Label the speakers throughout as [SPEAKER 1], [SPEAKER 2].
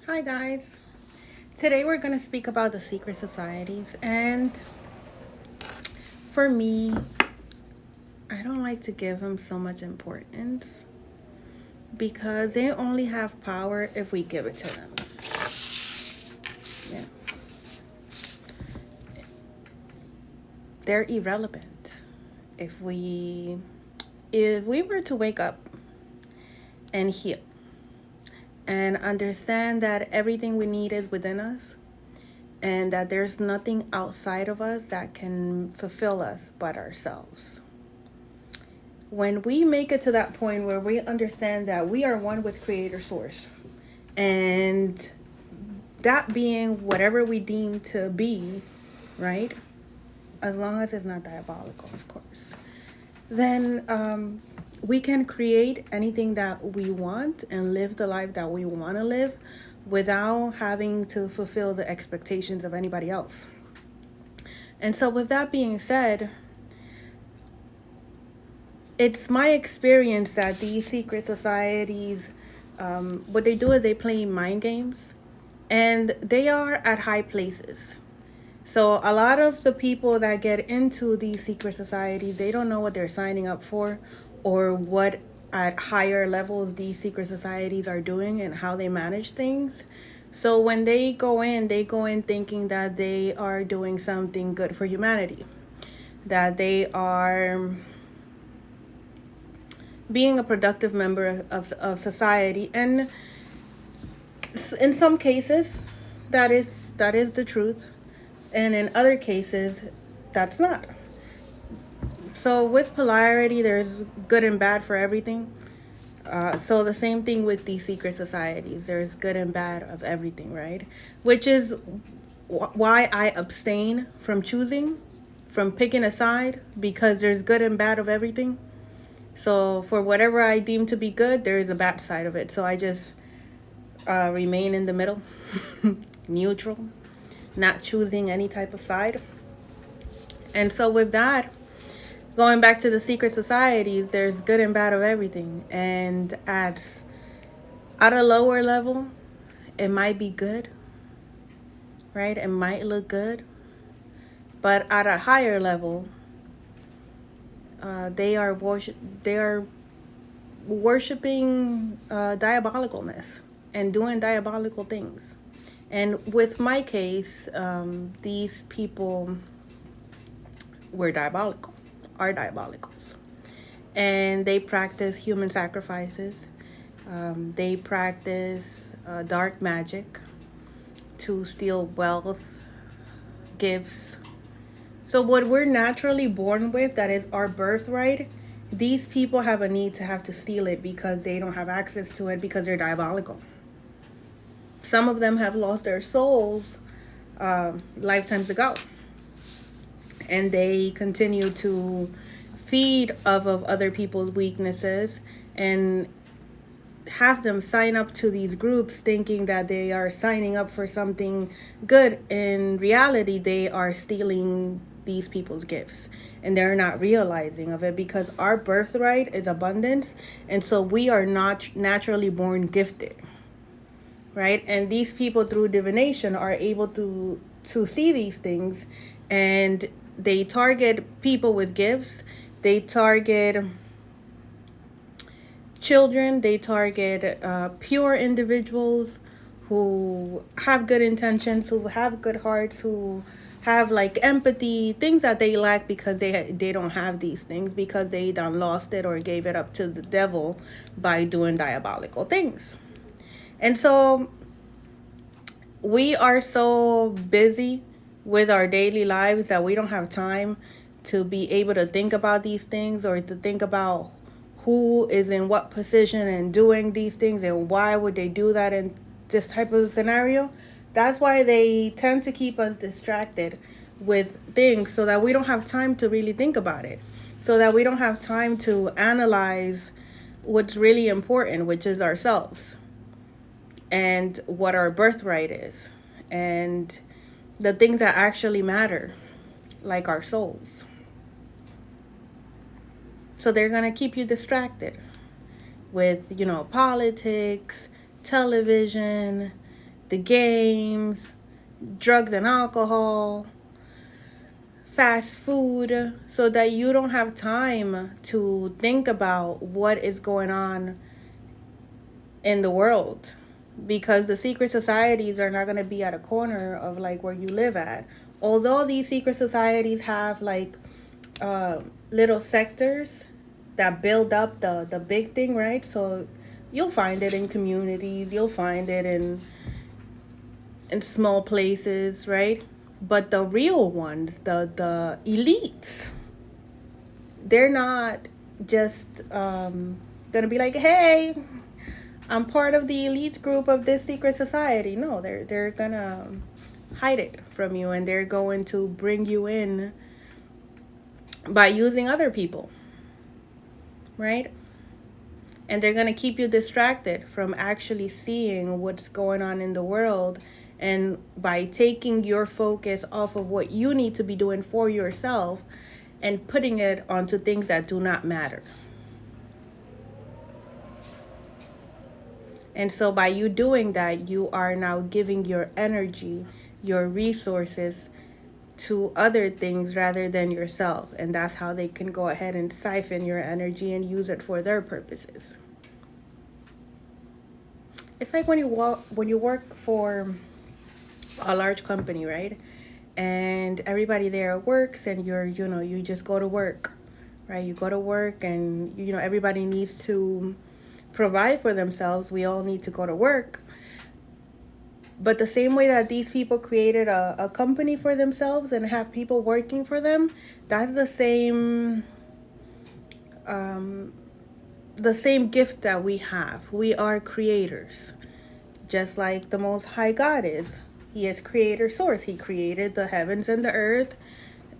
[SPEAKER 1] Hi guys. Today we're going to speak about the secret societies, and for me, I don't like to give them so much importance because they only have power if we give it to them. Yeah. They're irrelevant. If we if we were to wake up and heal and understand that everything we need is within us and that there's nothing outside of us that can fulfill us but ourselves. When we make it to that point where we understand that we are one with Creator Source, and that being whatever we deem to be, right? As long as it's not diabolical, of course, then we can create anything that we want and live the life that we want to live without having to fulfill the expectations of anybody else. And so, with that being said, it's my experience that these secret societies, what they do is they play mind games, and they are at high places. So a lot of the people that get into these secret societies, they don't know what they're signing up for, or what at higher levels these secret societies are doing and how they manage things. So when they go in thinking that they are doing something good for humanity, that they are being a productive member of society. And in some cases, that is the truth, and in other cases, that's not. So with polarity, there's good and bad for everything. So the same thing with these secret societies, there's good and bad of everything, right? Which is why I abstain from choosing, from picking a side, because there's good and bad of everything. So for whatever I deem to be good, there is a bad side of it. So I just remain in the middle, neutral, not choosing any type of side. And so with that, going back to the secret societies, there's good and bad of everything. And at a lower level, it might be good, right? It might look good. But at a higher level, they are worshiping diabolicalness and doing diabolical things. And with my case, these people were diabolical, are diabolicals. And they practice human sacrifices. They practice dark magic to steal wealth, gifts. So, what we're naturally born with, that is our birthright, these people have a need to have to steal it because they don't have access to it because they're diabolical. Some of them have lost their souls lifetimes ago, and they continue to feed off of other people's weaknesses and have them sign up to these groups thinking that they are signing up for something good. In reality, they are stealing these people's gifts, and they're not realizing of it because our birthright is abundance, and so we are not naturally born gifted, right? And these people through divination are able to see these things, and they target people with gifts. They target children. They target pure individuals who have good intentions, who have good hearts, who have like empathy, things that they lack because they don't have these things because they done lost it or gave it up to the devil by doing diabolical things. And so we are so busy with our daily lives that we don't have time to be able to think about these things or to think about who is in what position and doing these things and why would they do that in this type of scenario. That's why they tend to keep us distracted with things so that we don't have time to really think about it, so that we don't have time to analyze what's really important, which is ourselves and what our birthright is, and the things that actually matter, like our souls. So they're going to keep you distracted with, politics, television, the games, drugs and alcohol, fast food, so that you don't have time to think about what is going on in the world, because the secret societies are not going to be at a corner of like where you live at. Although these secret societies have like little sectors that build up the big thing, right? So you'll find it in communities, you'll find it in small places, right? But the real ones, the elites, they're not just gonna be like, hey, I'm part of the elite group of this secret society. No, they're gonna hide it from you, and they're going to bring you in by using other people, right? And they're going to keep you distracted from actually seeing what's going on in the world, and by taking your focus off of what you need to be doing for yourself and putting it onto things that do not matter. And so by you doing that, you are now giving your energy, your resources to other things rather than yourself. And that's how they can go ahead and siphon your energy and use it for their purposes. It's like when you work for a large company, right? And everybody there works, and you just go to work, right? You go to work, and everybody needs to provide for themselves. We all need to go to work. But the same way that these people created a company for themselves and have people working for them, that's the same gift that we have. We are creators, just like the Most High God is. He is creator source. He created the heavens and the earth,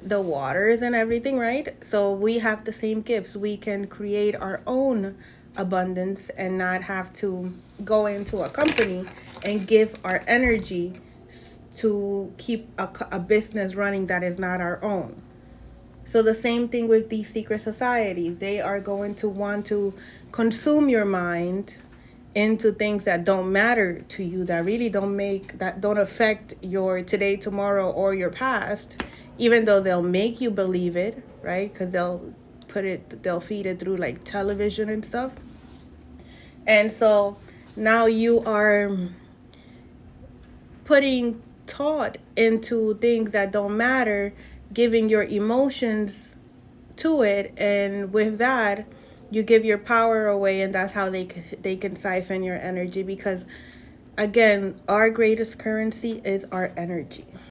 [SPEAKER 1] the waters and everything, right? So we have the same gifts. We can create our own abundance and not have to go into a company and give our energy to keep a business running that is not our own. So the same thing with these secret societies. They are going to want to consume your mind into things that don't matter to you, that really don't affect your today, tomorrow, or your past, even though they'll make you believe it, right? Because they'll feed it through like television and stuff. And so now you are putting thought into things that don't matter, giving your emotions to it, and with that you give your power away, and that's how they can siphon your energy, because again, our greatest currency is our energy.